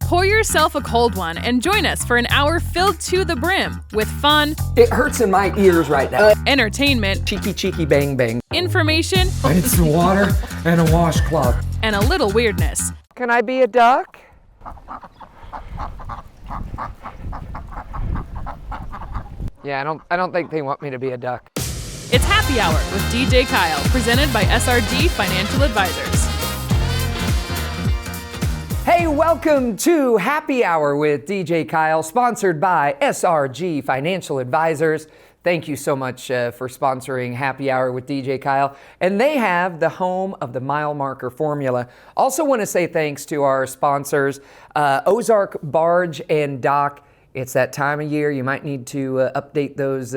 Pour yourself a cold one and join us for an hour filled to the brim with fun. It hurts in my ears right now. Entertainment. Cheeky, bang, bang. Information. I need some water and a washcloth. And a little weirdness. Can I be a duck? Yeah, I don't think they want me to be a duck. It's Happy Hour with DJ Kyle, presented by SRG Financial Advisors. Hey, welcome to Happy Hour with DJ Kyle, sponsored by SRG Financial Advisors. Thank you so much for sponsoring Happy Hour with DJ Kyle. And they have the home of the mile marker formula. Also want to say thanks to our sponsors, Ozarks Barge and Dock. It's that time of year. You might need to update those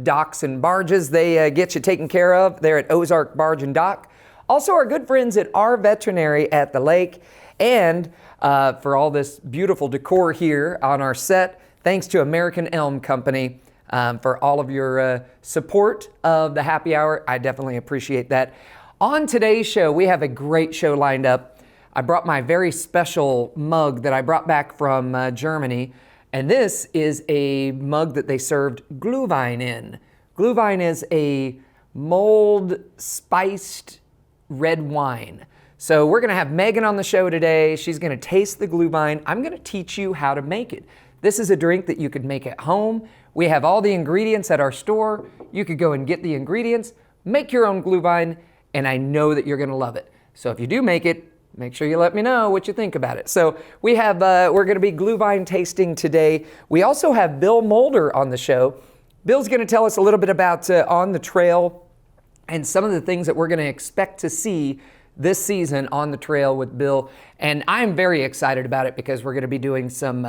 docks and barges. They get you taken care of. They're at Ozarks Barge and Dock. Also, our good friends at Our Veterinary at the Lake. And for all this beautiful decor here on our set, thanks to American Elm Company for all of your support of the Happy Hour. I definitely appreciate that. On today's show, we have a great show lined up. I brought my very special mug that I brought back from Germany. And this is a mug that they served Gluhwein in. Gluhwein is a mold-spiced red wine. So we're gonna have Megan on the show today. She's gonna taste the Gluhwein. I'm gonna teach you how to make it. This is a drink that you could make at home. We have all the ingredients at our store. You could go and get the ingredients, make your own Gluhwein, and I know that you're gonna love it. So if you do make it, make sure you let me know what you think about it. So we have, we're gonna be Gluhwein tasting today. We also have Bill Mulder on the show. Bill's gonna tell us a little bit about On the Trail and some of the things that we're gonna expect to see this season on the trail with Bill. And I'm very excited about it because we're gonna be doing some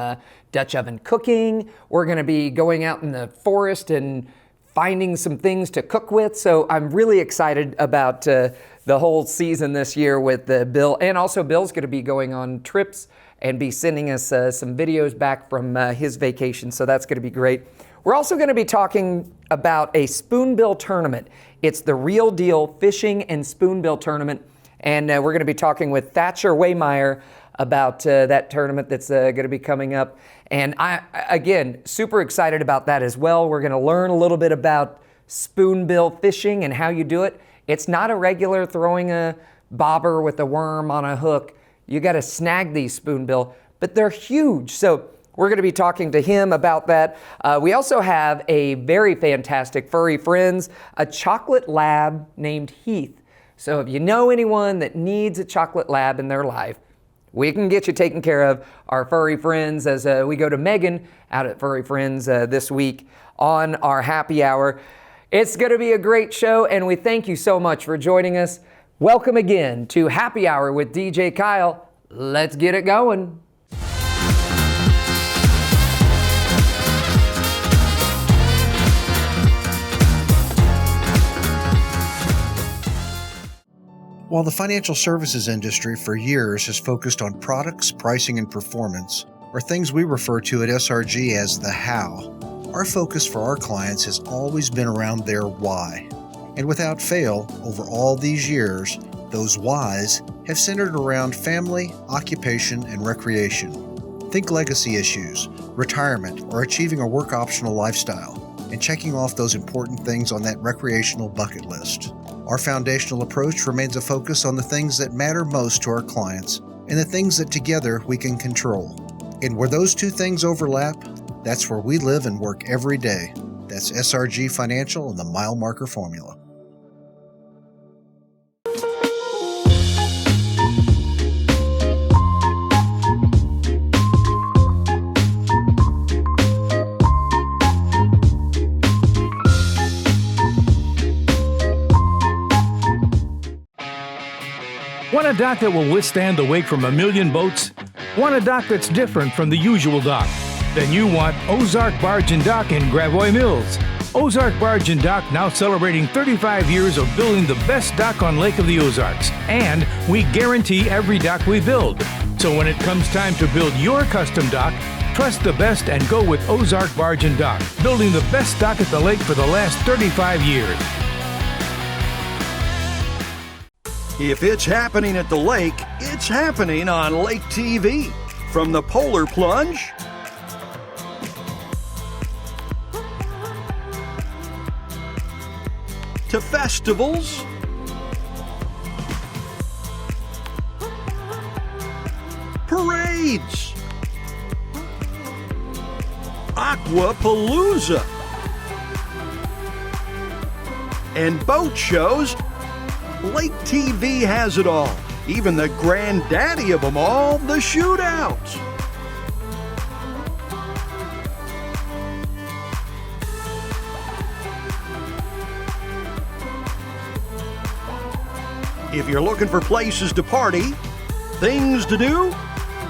Dutch oven cooking. We're gonna be going out in the forest and finding some things to cook with. So I'm really excited about the whole season this year with Bill. And also Bill's gonna be going on trips and be sending us some videos back from his vacation. So that's gonna be great. We're also gonna be talking about a Spoonbill tournament. It's the Real Deal Fishing and Spoonbill Tournament. And we're gonna be talking with Thatcher Waymeyer about that tournament that's gonna be coming up. And again, super excited about that as well. We're gonna learn a little bit about spoonbill fishing and how you do it. It's not a regular throwing a bobber with a worm on a hook. You gotta snag these spoonbill, but they're huge. So we're gonna be talking to him about that. We also have a very fantastic furry friends, a chocolate lab named Heath. So if you know anyone that needs a chocolate lab in their life, we can get you taken care of. Our furry friends, as we go to Megan out at Furry Friends this week on our happy hour. It's going to be a great show, and we thank you so much for joining us. Welcome again to Happy Hour with DJ Kyle. Let's get it going. While the financial services industry for years has focused on products, pricing, and performance, or things we refer to at SRG as the how, our focus for our clients has always been around their why. And without fail, over all these years, those whys have centered around family, occupation, and recreation. Think legacy issues, retirement, or achieving a work optional lifestyle, and checking off those important things on that recreational bucket list. Our foundational approach remains a focus on the things that matter most to our clients and the things that together we can control. And where those two things overlap, that's where we live and work every day. That's SRG Financial and the Mile Marker Formula. Want a dock that will withstand the wake from a million boats? Want a dock that's different from the usual dock? Then you want Ozarks Barge and Dock in Gravois Mills. Ozarks Barge and Dock now celebrating 35 years of building the best dock on Lake of the Ozarks. And we guarantee every dock we build. So when it comes time to build your custom dock, trust the best and go with Ozarks Barge and Dock, building the best dock at the lake for the last 35 years. If it's happening at the lake, it's happening on Lake TV. From the polar plunge to festivals parades, Aquapalooza, and boat shows, Lake TV has it all. Even the granddaddy of them all, the shootouts. If you're looking for places to party, things to do,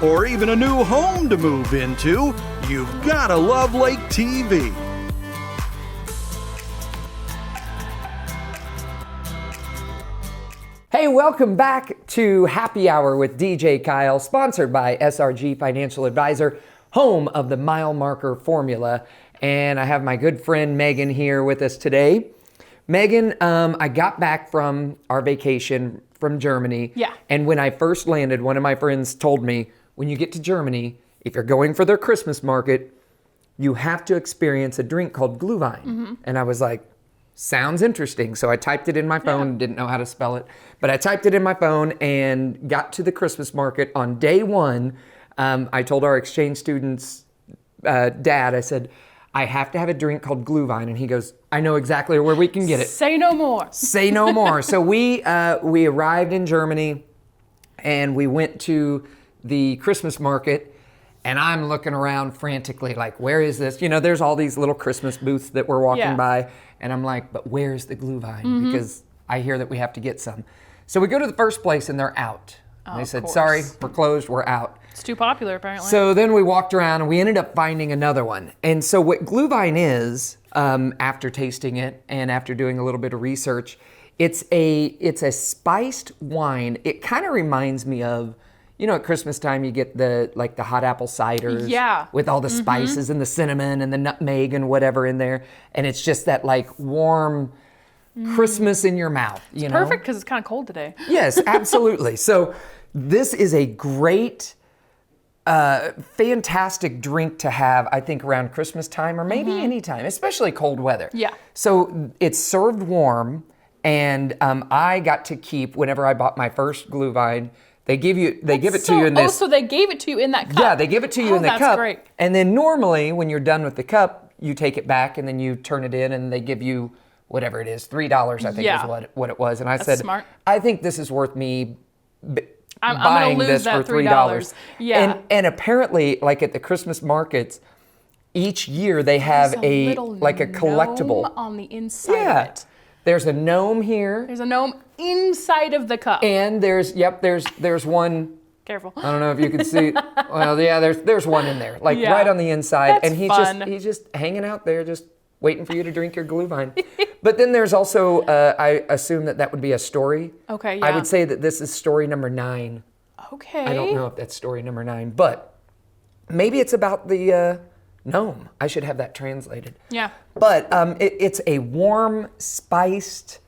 or even a new home to move into, you've gotta love Lake TV. Hey, welcome back to Happy Hour with DJ Kyle, sponsored by SRG Financial Advisor, home of the mile marker formula. And I have my good friend Megan here with us today. Megan, I got back from our vacation from Germany. Yeah. And when I first landed, one of my friends told me, when you get to Germany, if you're going for their Christmas market, you have to experience a drink called Gluhwein. Mm-hmm. And I was like, sounds interesting. So I typed it in my phone, didn't know how to spell it, but I typed it in my phone and got to the Christmas market on day one. I told our exchange students' dad, I said, I have to have a drink called Gluhwein. And he goes, I know exactly where we can get it. Say no more. Say no more. So we arrived in Germany and we went to the Christmas market. And I'm looking around frantically, like, where is this? You know, there's all these little Christmas booths that we're walking by. And I'm like, but where's the Gluhwein? Because I hear that we have to get some. So we go to the first place and they're out. And they said, sorry, we're closed, we're out. It's too popular, apparently. So then we walked around and we ended up finding another one. And so what Gluhwein is, after tasting it and after doing a little bit of research, it's a spiced wine. It kind of reminds me of, you know, at Christmas time you get the hot apple ciders with all the spices and the cinnamon and the nutmeg and whatever in there, and it's just that like warm Christmas in your mouth. You know, perfect because it's kind of cold today. Yes, absolutely. So this is a great, fantastic drink to have, I think, around Christmas time or maybe any time, especially cold weather. Yeah. So it's served warm, and I got to keep whenever I bought my first Gluhwein. They give it to you in this. Oh, so they gave it to you in that cup. Yeah, they give it to you in the cup. That's great. And then normally when you're done with the cup, you take it back and then you turn it in and they give you whatever it is, $3 I think is what it was. And I said, smart. I think this is worth me I'm buying gonna lose this for that $3. Yeah. And apparently, like at the Christmas markets, each year they have There's a collectible gnome on the inside of it. There's a gnome here. There's a gnome inside of the cup. And there's one. Careful. I don't know if you can see. Well, yeah, there's one in there, like right on the inside. That's and he's just hanging out there, just waiting for you to drink your Gluhwein. But then there's also, I assume that would be a story. Okay, yeah. I would say that this is story number 9. Okay. I don't know if that's story number 9, but maybe it's about the gnome. I should have that translated. Yeah. But it's a warm, spiced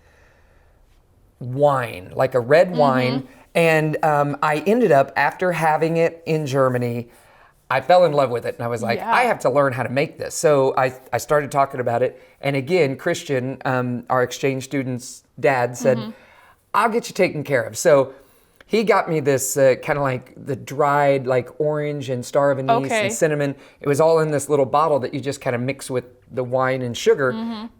wine, like a red wine. And I ended up, after having it in Germany, I fell in love with it. And I was like, I have to learn how to make this. So I started talking about it. And again, Christian, our exchange student's dad, said, I'll get you taken care of. So he got me this kind of like the dried like orange and star of anise and cinnamon. It was all in this little bottle that you just kind of mix with the wine and sugar.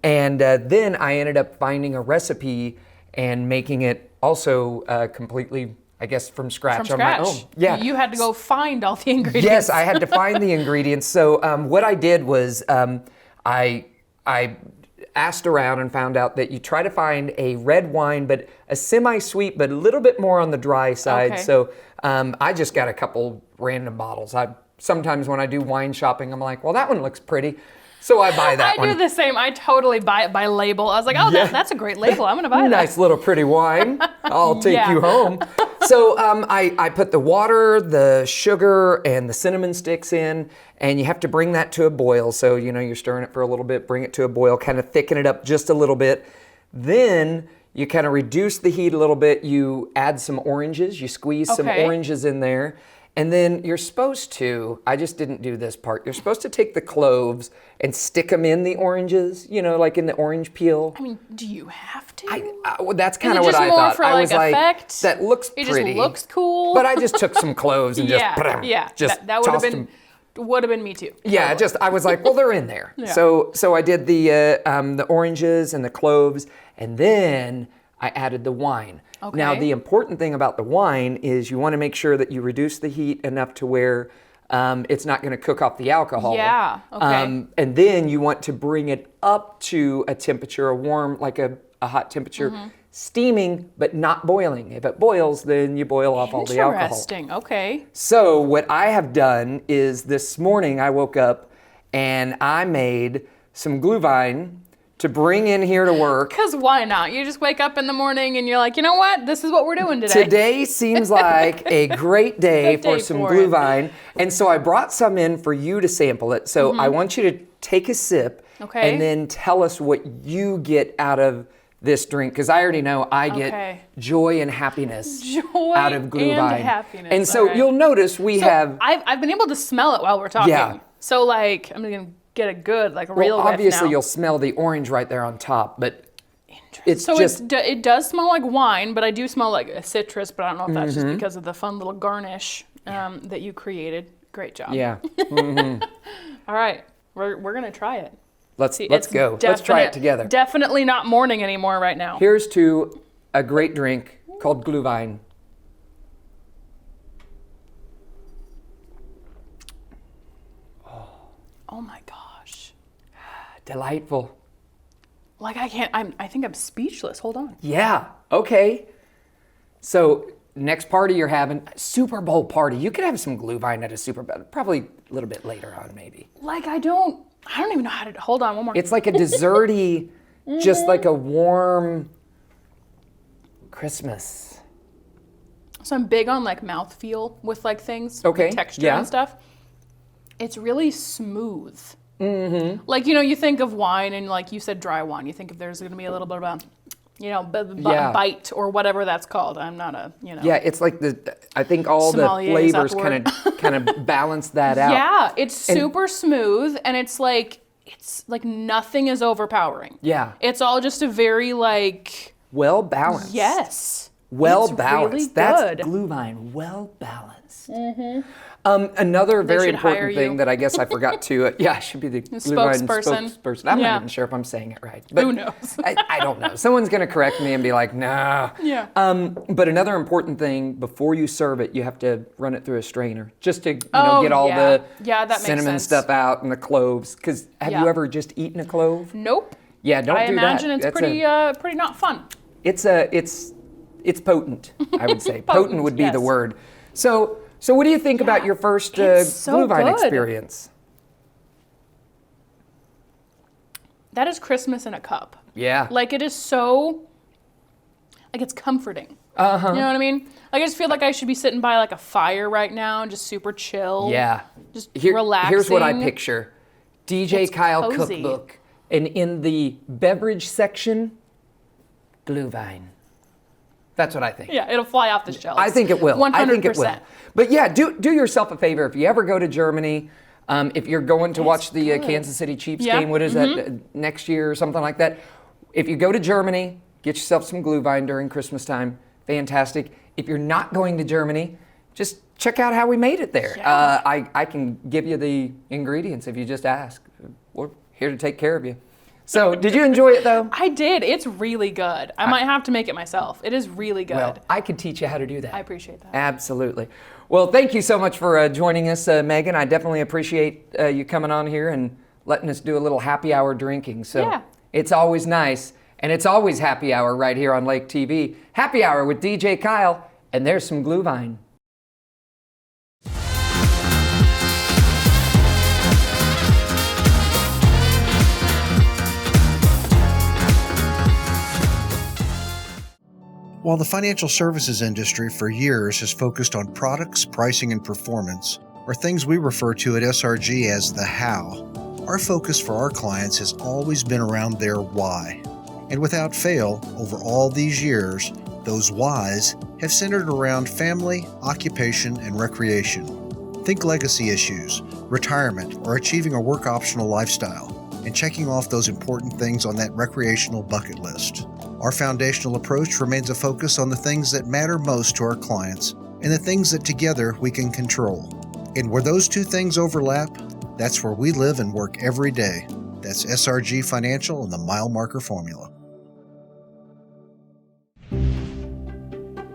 And then I ended up finding a recipe and making it also completely, I guess, from scratch on my own. Yeah. You had to go find all the ingredients. Yes, I had to find the ingredients. So what I did was I asked around and found out that you try to find a red wine, but a semi-sweet, but a little bit more on the dry side. Okay. So I just got a couple random bottles. Sometimes when I do wine shopping, I'm like, well, that one looks pretty. So I buy that one. I do the same. I totally buy it by label. I was like, oh, that's a great label. I'm going to buy that. Nice little pretty wine. I'll take you home. So I put the water, the sugar, and the cinnamon sticks in, and you have to bring that to a boil. So, you know, you're stirring it for a little bit, bring it to a boil, kind of thicken it up just a little bit. Then you kind of reduce the heat a little bit. You add some oranges. You squeeze some oranges in there. And then you're supposed to, I just didn't do this part, you're supposed to take the cloves and stick them in the oranges, like in the orange peel. I mean, do you have to? Well, that's kind of what just I more thought. for, I was like, effect? that looks It pretty. just looks cool. But I just took some cloves and that would have been me too. Yeah, I was like, well, they're in there. Yeah. So I did the oranges and the cloves, and then I added the wine. Okay. Now, the important thing about the wine is you want to make sure that you reduce the heat enough to where it's not going to cook off the alcohol. Yeah, okay. And then you want to bring it up to a temperature, a warm, like a hot temperature, steaming, but not boiling. If it boils, then you boil off all the alcohol. Interesting, okay. So what I have done is this morning I woke up and I made some Gluhwein to bring in here to work. Because why not? You just wake up in the morning and you're like, you know what? This is what we're doing today. Today seems like a great day Good for day some for it. Gluhwein. And so I brought some in for you to sample it. So I want you to take a sip Okay. and then tell us what you get out of this drink. Because I already know I get joy and happiness out of Gluhwein. And happiness. And so All right. you'll notice we have... I've been able to smell it while we're talking. Yeah. So I'm going to get a good, real whiff obviously now. you'll smell the orange right there on top, but it's So just... it does smell like wine, but I do smell like a citrus, but I don't know if that's just because of the fun little garnish that you created. Great job. Yeah. All right. We're going to try it. Let's It's go. Let's try it together. Definitely not morning anymore right now. Here's to a great drink called Gluhwein. Oh my gosh. Delightful. I think I'm speechless. Hold on. Yeah. Okay. So next party you're having, Super Bowl party. You could have some Gluhwein at a Super Bowl. Probably a little bit later on, maybe. I don't even know how to, hold on one more. It's like a desserty, just like a warm Christmas. So I'm big on mouthfeel with things, Okay, texture yeah. and stuff. It's really smooth. Mm-hmm. You think of wine and you said dry wine. You think if there's going to be a little bit of a, bite or whatever that's called. I'm not a, Yeah, it's like I think all the Sommelier, is that flavors the kind of balance that out. Yeah, it's super smooth and it's like nothing is overpowering. Yeah. It's all just a very Well balanced. yes. Well It's balanced. really That's good. Gluhwein. Well balanced. Another very should hire important thing you. that I guess I forgot to. I should be the Gluhwein spokesperson. I'm Yeah. not even sure if I'm saying it right. But Who knows? I don't know. Someone's going to correct me and be like, nah. Yeah. But another important thing, before you serve it, you have to run it through a strainer just to get all yeah. the Yeah, that makes cinnamon sense. stuff out and the cloves. Because have you Yeah. ever just eaten a clove? Nope. Yeah, don't I do that. imagine it's That's pretty not fun. It's potent, I would say. Potent would be the yes. word. So what do you think about your first it's so Gluhwein good. experience? That is Christmas in a cup. Yeah. It is so, it's comforting. Uh-huh. You know what I mean? I just feel like I should be sitting by a fire right now and just super chill. Yeah. Just Here's what I relaxing. picture. DJ It's Kyle cozy. cookbook. And in the beverage section, Gluhwein. That's what I think. Yeah, it'll fly off the shelves. I think it will. 100%. I think it will. But yeah, do yourself a favor. If you ever go to Germany, if you're going to watch the Kansas City Chiefs Yeah. game, what is that, next year or something like that? If you go to Germany, get yourself some Gluhwein during Christmas time. Fantastic. If you're not going to Germany, just check out how we made it there. Yeah. I can give you the ingredients if you just ask. We're here to take care of you. So, did you enjoy it though? I did. It's really good. I might have to make it myself. It is really good. Well, I could teach you how to do that. I appreciate that. Absolutely. Well, thank you so much for joining us, Megan. I definitely appreciate you coming on here and letting us do a little happy hour drinking. So Yeah. It's always nice, and it's always happy hour right here on Lake TV. Happy hour with DJ Kyle, and there's some Gluhwein. While the financial services industry for years has focused on products, pricing, and performance, or things we refer to at SRG as the how, our focus for our clients has always been around their why. And without fail, over all these years, Those whys have centered around family, occupation, and recreation. Think legacy issues, retirement, or achieving a work optional lifestyle, and checking off those important things on that recreational bucket list. Our foundational approach remains a focus on the things that matter most to our clients and the things that together we can control. And where those two things overlap, that's where we live and work every day. That's SRG Financial and the Mile Marker Formula.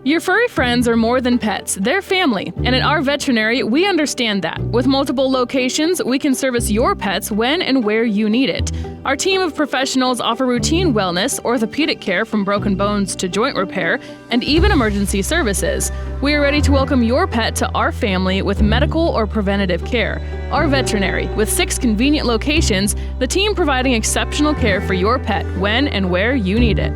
Your furry friends are more than pets, they're family, and at our veterinary, we understand that. With multiple locations, we can service your pets when and where you need it. Our team of professionals offer routine wellness, orthopedic care from broken bones to joint repair, and even emergency services. We are ready to welcome your pet to our family with medical or preventative care. Our veterinary, with 6 convenient locations, the team providing exceptional care for your pet when and where you need it.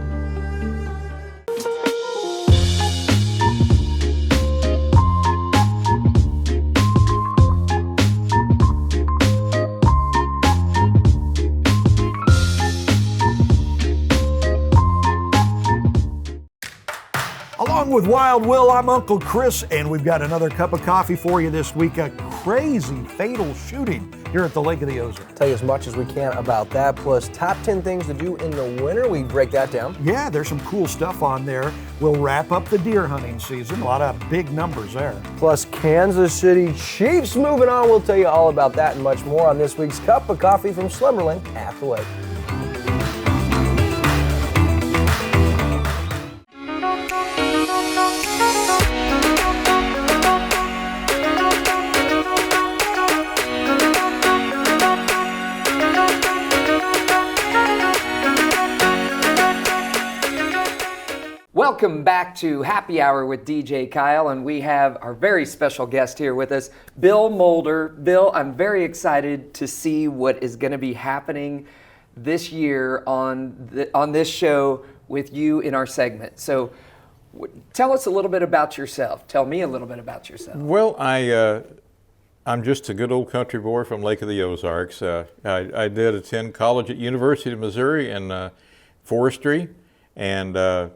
Along with Wild Will, I'm Uncle Chris, and we've got another cup of coffee for you this week. A crazy fatal shooting here at the Lake of the Ozarks. Tell you as much as we can about that, plus top 10 things to do in the winter. We break that down. Yeah, there's some cool stuff on there. We'll wrap up the deer hunting season. A lot of big numbers there. Plus Kansas City Chiefs moving on. We'll tell you all about that and much more on this week's Cup of Coffee from Slumberland at the Lake. Welcome back to Happy Hour with DJ Kyle, and we have our very special guest here with us, Bill Mulder. Bill, I'm very excited to see what is going to be happening this year on this show with you in our segment. So tell us a little bit about yourself. Tell me a little bit about yourself. Well, I'm just a good old country boy from Lake of the Ozarks. I did attend college at University of Missouri in forestry, and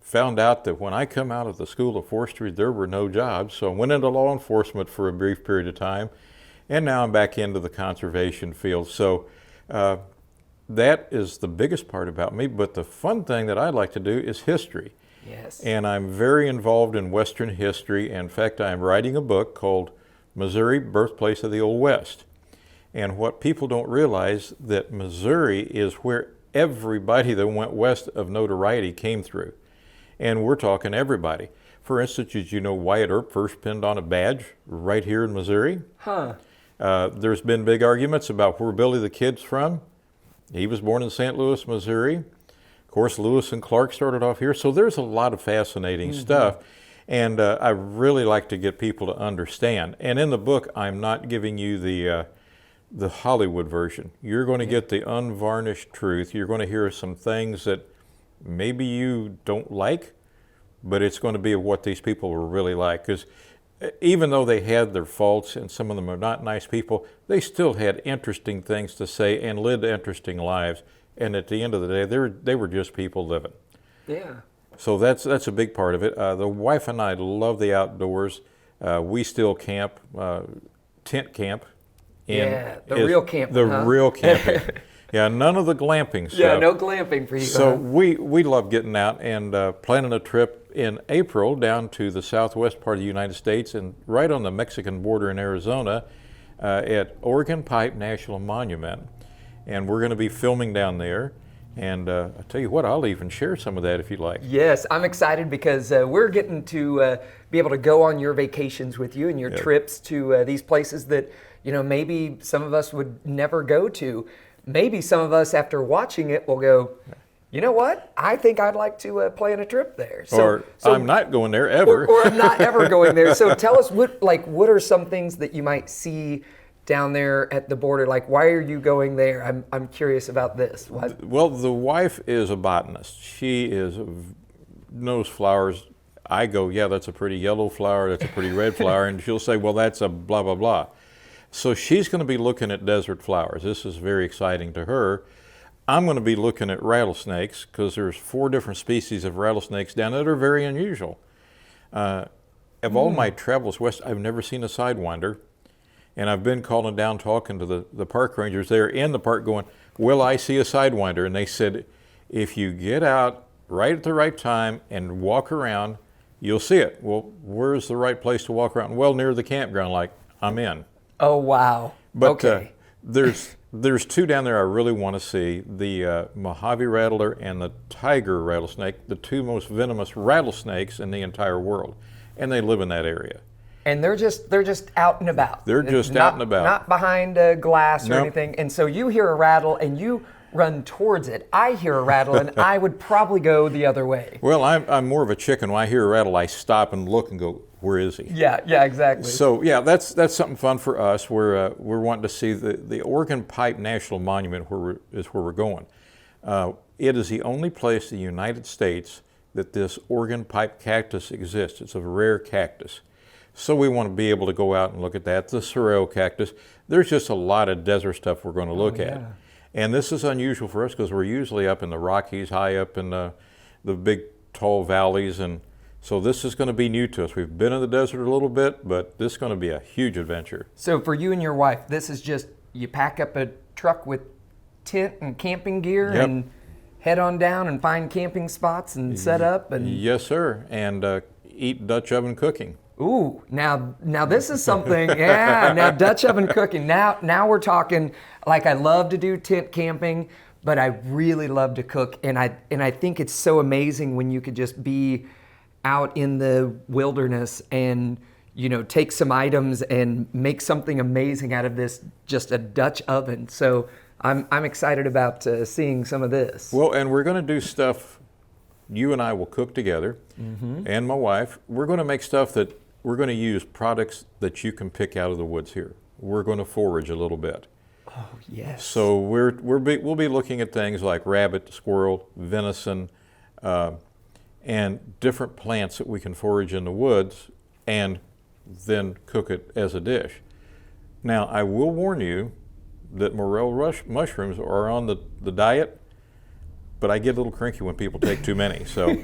found out that when I come out of the School of Forestry, there were no jobs. So I went into law enforcement for a brief period of time, and now I'm back into the conservation field. So that is the biggest part about me. But the fun thing that I like to do is history. Yes. And I'm very involved in Western history. In fact, I'm writing a book called Missouri, Birthplace of the Old West. And what people don't realize, that Missouri is where everybody that went west of notoriety came through. And we're talking everybody. For instance, did you know Wyatt Earp first pinned on a badge right here in Missouri? Huh. There's been big arguments about where Billy the Kid's from. He was born in St. Louis, Missouri. Of course, Lewis and Clark started off here. So there's a lot of fascinating stuff. And I really like to get people to understand. And in the book, I'm not giving you the Hollywood version. You're going to get the unvarnished truth. You're going to hear some things that maybe you don't like, but it's going to be what these people were really like. Because even though they had their faults and some of them are not nice people, they still had interesting things to say and lived interesting lives. And at the end of the day, they were just people living. Yeah. So that's a big part of it. The wife and I love the outdoors. We still camp, tent camp. Real camping. The real camping. Yeah, none of the glamping stuff. Yeah, no glamping for you. So we love getting out and planning a trip in April down to the southwest part of the United States and right on the Mexican border in Arizona at Oregon Pipe National Monument. And we're going to be filming down there. And I'll tell you what, I'll even share some of that if you'd like. Yes, I'm excited because we're getting to be able to go on your vacations with you and your trips to these places that, you know, maybe some of us would never go to. Maybe some of us, after watching it, will go, you know what? I think I'd like to plan a trip there. So I'm not going there ever. Or I'm not ever going there. So tell us, what are some things that you might see down there at the border? Like, why are you going there? I'm curious about this. Well, the wife is a botanist. She knows flowers. I go, yeah, that's a pretty yellow flower. That's a pretty red flower. And she'll say, well, that's a blah, blah, blah. So she's going to be looking at desert flowers. This is very exciting to her. I'm going to be looking at rattlesnakes because there's 4 different species of rattlesnakes down there that are very unusual. Of all my travels west, I've never seen a sidewinder. And I've been calling down, talking to the park rangers there in the park going, will I see a sidewinder? And they said, if you get out right at the right time and walk around, you'll see it. Well, where's the right place to walk around? Well, near the campground, like I'm in. Oh, wow. But okay. there's 2 down there I really want to see, the Mojave rattler and the tiger rattlesnake, the 2 most venomous rattlesnakes in the entire world. And they live in that area. And they're just out and about. They're just out and about. Not behind a glass or Nope. anything. And so you hear a rattle and you run towards it. I hear a rattle and I would probably go the other way. Well, I'm more of a chicken. When I hear a rattle, I stop and look and go, where is he? Yeah, exactly. So yeah, that's something fun for us. We're wanting to see the Organ Pipe National Monument is where we're going. It is the only place in the United States that this organ pipe cactus exists. It's a rare cactus. So we want to be able to go out and look at that. The sorrel cactus. There's just a lot of desert stuff we're going to look at. And this is unusual for us because we're usually up in the Rockies, high up in the big tall valleys. And so this is going to be new to us. We've been in the desert a little bit, but this is going to be a huge adventure. So for you and your wife, this is just, you pack up a truck with tent and camping gear Yep. and head on down and find camping spots and set up and... Yes, sir. And eat Dutch oven cooking. Ooh, now this is something, yeah, now Dutch oven cooking. Now we're talking, like I love to do tent camping, but I really love to cook. And I think it's so amazing when you could just be out in the wilderness and, you know, take some items and make something amazing out of this, just a Dutch oven. So I'm excited about seeing some of this. Well, and we're going to do stuff, you and I will cook together, and my wife. We're going to make stuff that we're going to use products that you can pick out of the woods here. We're going to forage a little bit. Oh, yes. So we'll be looking at things like rabbit, squirrel, venison, and different plants that we can forage in the woods and then cook it as a dish. Now, I will warn you that morel mushrooms are on the diet, but I get a little cranky when people take too many. So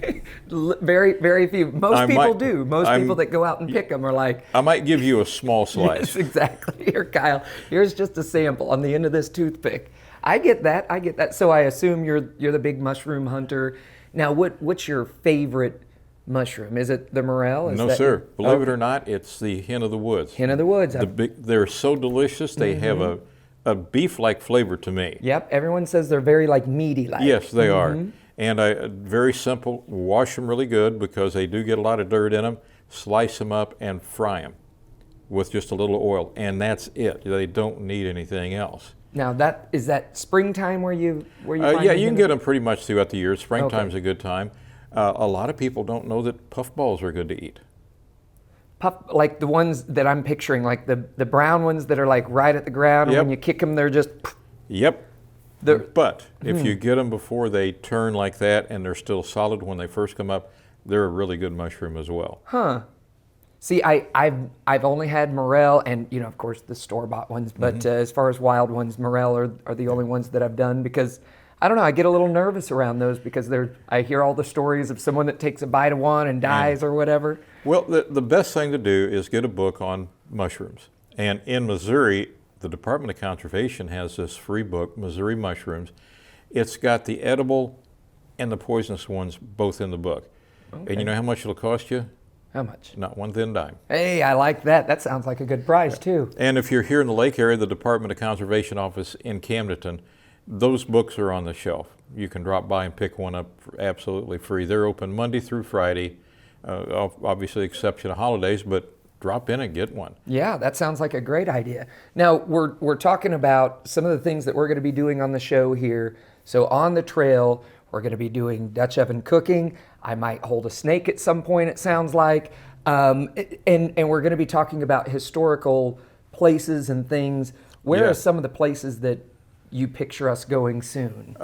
very, very few. Most people do. Most people that go out and pick them are like, I might give you a small slice. yes, exactly. Here, Kyle, here's just a sample on the end of this toothpick. I get that. So I assume you're the big mushroom hunter. Now, what's your favorite mushroom? Is it the morel? No, sir. Believe it or not, it's the hen of the woods. Hen of the woods. They're so delicious. They have a beef-like flavor to me. Yep. Everyone says they're very like meaty-like. Yes, they are. And very simple. Wash them really good because they do get a lot of dirt in them. Slice them up and fry them with just a little oil, and that's it. They don't need anything else. Now is that springtime where you find yeah, them? you can get them pretty much throughout the year. Springtime's a good time. A lot of people don't know that puffballs are good to eat. Like the ones that I'm picturing, like the brown ones that are like right at the ground, and when you kick them, they're just... Yep. But if you get them before they turn like that and they're still solid when they first come up, they're a really good mushroom as well. Huh. See, I've only had morel and, you know, of course, the store-bought ones, but as far as wild ones, morel are the only ones that I've done because, I don't know, I get a little nervous around those because I hear all the stories of someone that takes a bite of one and dies or whatever. Well, the best thing to do is get a book on mushrooms. And in Missouri, the Department of Conservation has this free book, Missouri Mushrooms. It's got the edible and the poisonous ones both in the book. Okay. And you know how much it'll cost you? How much? Not one thin dime. Hey, I like that. That sounds like a good price, too. And if you're here in the Lake area, the Department of Conservation office in Camdenton, those books are on the shelf. You can drop by and pick one up for absolutely free. They're open Monday through Friday, obviously exception of holidays, but drop in and get one. Yeah, that sounds like a great idea. Now, we're talking about some of the things that we're going to be doing on the show here. So on the trail, we're going to be doing Dutch oven cooking. I might hold a snake at some point, it sounds like. And we're going to be talking about historical places and things. Where are some of the places that you picture us going soon?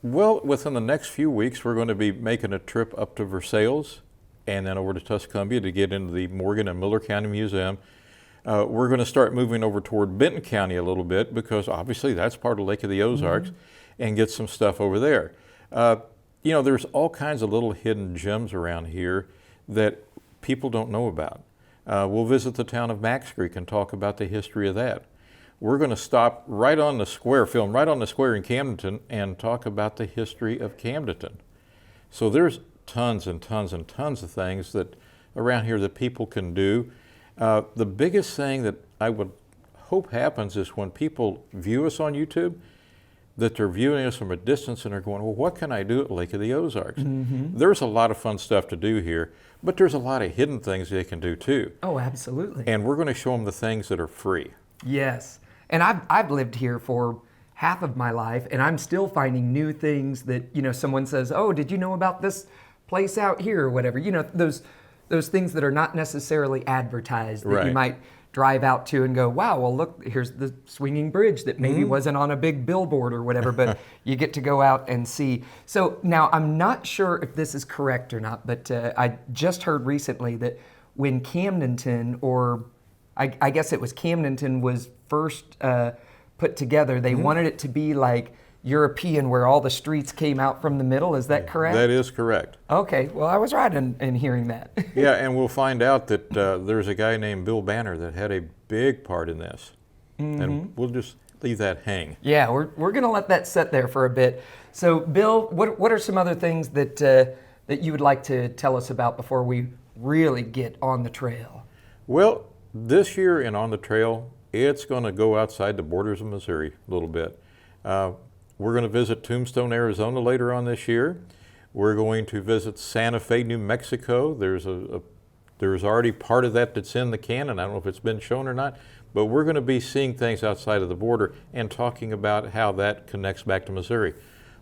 Well, within the next few weeks, we're going to be making a trip up to Versailles and then over to Tuscumbia to get into the Morgan and Miller County Museum. We're going to start moving over toward Benton County a little bit because obviously that's part of Lake of the Ozarks, and get some stuff over there. You know, there's all kinds of little hidden gems around here that people don't know about. We'll visit the town of Max Creek and talk about the history of that. We're going to stop right on the square, film right on the square in Camdenton, and talk about the history of Camdenton. So there's tons and tons and tons of things that around here that people can do. The biggest thing that I would hope happens is when people view us on YouTube, that they're viewing us from a distance and are going, well, what can I do at Lake of the Ozarks? There's a lot of fun stuff to do here, but there's a lot of hidden things they can do too. Oh, absolutely. And we're going to show them the things that are free. Yes. And I've lived here for half of my life, and I'm still finding new things that, you know, someone says, oh, did you know about this place out here or whatever? You know, those things that are not necessarily advertised that you might drive out to and go, wow, well, look, here's the swinging bridge that maybe wasn't on a big billboard or whatever, but you get to go out and see. So now I'm not sure if this is correct or not, but I just heard recently that when Camdenton, or I guess it was Camdenton, was first put together, they wanted it to be like European, where all the streets came out from the middle. Is that correct? That is correct. Okay, well, I was right in hearing that. Yeah, and we'll find out that there's a guy named Bill Banner that had a big part in this. And we'll just leave that hang. Yeah, we're going to let that sit there for a bit. So, Bill, what are some other things that that you would like to tell us about before we really get on the trail? Well, this year in On the Trail, it's going to go outside the borders of Missouri a little bit. We're going to visit Tombstone, Arizona later on this year. We're going to visit Santa Fe, New Mexico. There's already part of that that's in the canon. I don't know if it's been shown or not, but we're going to be seeing things outside of the border and talking about how that connects back to Missouri.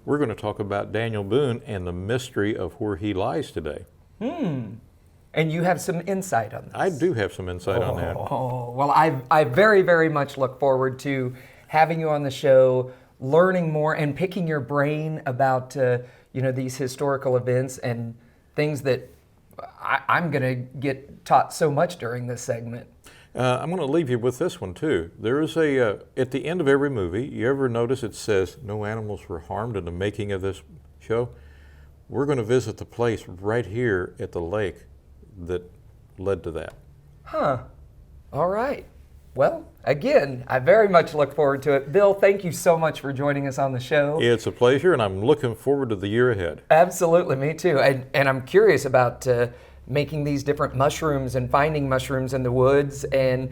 We're going to talk about Daniel Boone and the mystery of where he lies today. And you have some insight on this. I do have some insight on that. Oh, well, I very, very much look forward to having you on the show, learning more and picking your brain about these historical events and things that I'm going to get taught so much during this segment. I'm going to leave you with this one too. There is at the end of every movie, you ever notice it says no animals were harmed in the making of this show? We're going to visit the place right here at the lake that led to that. All right. Well, again, I very much look forward to it. Bill, thank you so much for joining us on the show. It's a pleasure, and I'm looking forward to the year ahead. Absolutely, me too. And I'm curious about making these different mushrooms and finding mushrooms in the woods and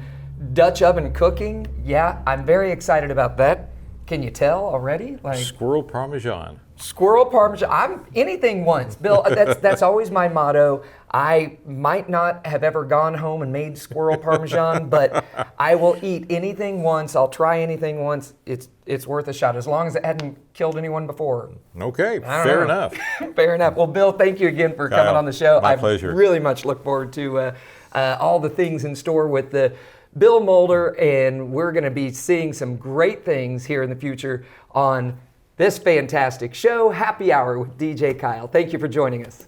Dutch oven cooking. Yeah, I'm very excited about that. Can you tell already? Squirrel Parmesan. Squirrel Parmesan. I'm anything once, Bill. That's always my motto. I might not have ever gone home and made squirrel Parmesan, but I will eat anything once. I'll try anything once. It's worth a shot, as long as it hadn't killed anyone before. Okay, fair enough. Fair enough. Well, Bill, thank you again for coming on the show. My pleasure. I really much look forward to all the things in store with Bill Mulder, and we're going to be seeing some great things here in the future on this fantastic show, Happy Hour with DJ Kyle. Thank you for joining us.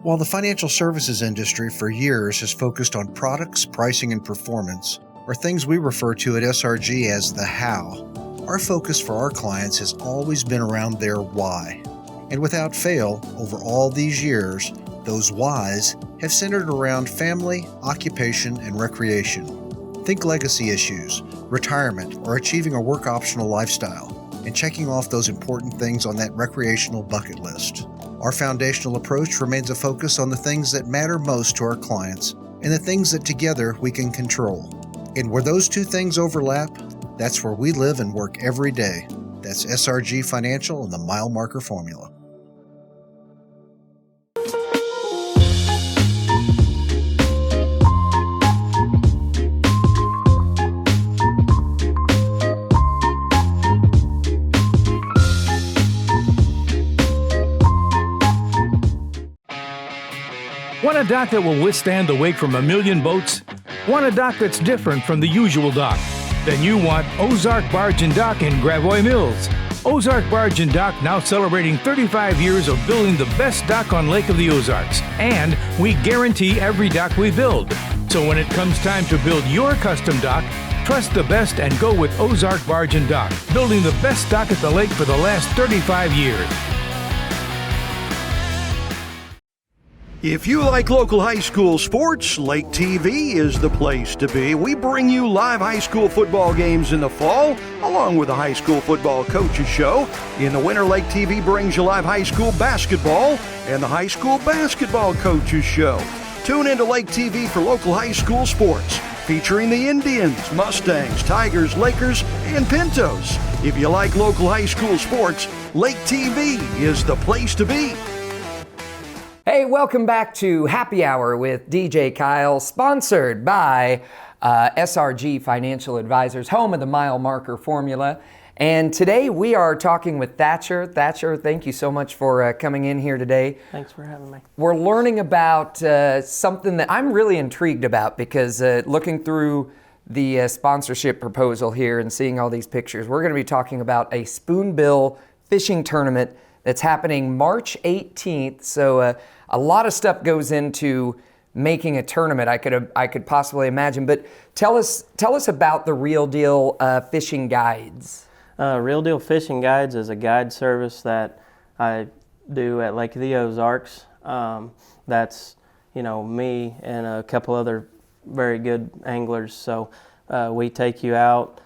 While the financial services industry for years has focused on products, pricing, and performance, or things we refer to at SRG as the how, our focus for our clients has always been around their why. And without fail, over all these years, those whys have centered around family, occupation, and recreation. Think legacy issues, retirement, or achieving a work optional lifestyle, and checking off those important things on that recreational bucket list. Our foundational approach remains a focus on the things that matter most to our clients and the things that together we can control. And where those two things overlap, that's where we live and work every day. That's SRG Financial and the Mile Marker Formula. Want a dock that will withstand the wake from a million boats? Want a dock that's different from the usual dock? Then you want Ozark Barge and Dock in Gravois Mills. Ozark Barge and Dock now celebrating 35 years of building the best dock on Lake of the Ozarks. And we guarantee every dock we build. So when it comes time to build your custom dock, trust the best and go with Ozark Barge and Dock, building the best dock at the lake for the last 35 years. If you like local high school sports, Lake TV is the place to be. We bring you live high school football games in the fall, along with the high school football coaches show. In the winter, Lake TV brings you live high school basketball and the high school basketball coaches show. Tune into Lake TV for local high school sports, featuring the Indians, Mustangs, Tigers, Lakers, and Pintos. If you like local high school sports, Lake TV is the place to be. Hey, welcome back to Happy Hour with DJ Kyle, sponsored by SRG Financial Advisors, home of the mile marker formula. And today we are talking with Thatcher. Thatcher, thank you so much for coming in here today. Thanks for having me. We're learning about something that I'm really intrigued about because looking through the sponsorship proposal here and seeing all these pictures, we're going to be talking about a Spoonbill fishing tournament that's happening March 18th. So a lot of stuff goes into making a tournament, I could possibly imagine. But tell us about the Real Deal Fishing Guides. Real Deal Fishing Guides is a guide service that I do at Lake of the Ozarks. That's me and a couple other very good anglers. So we take you out,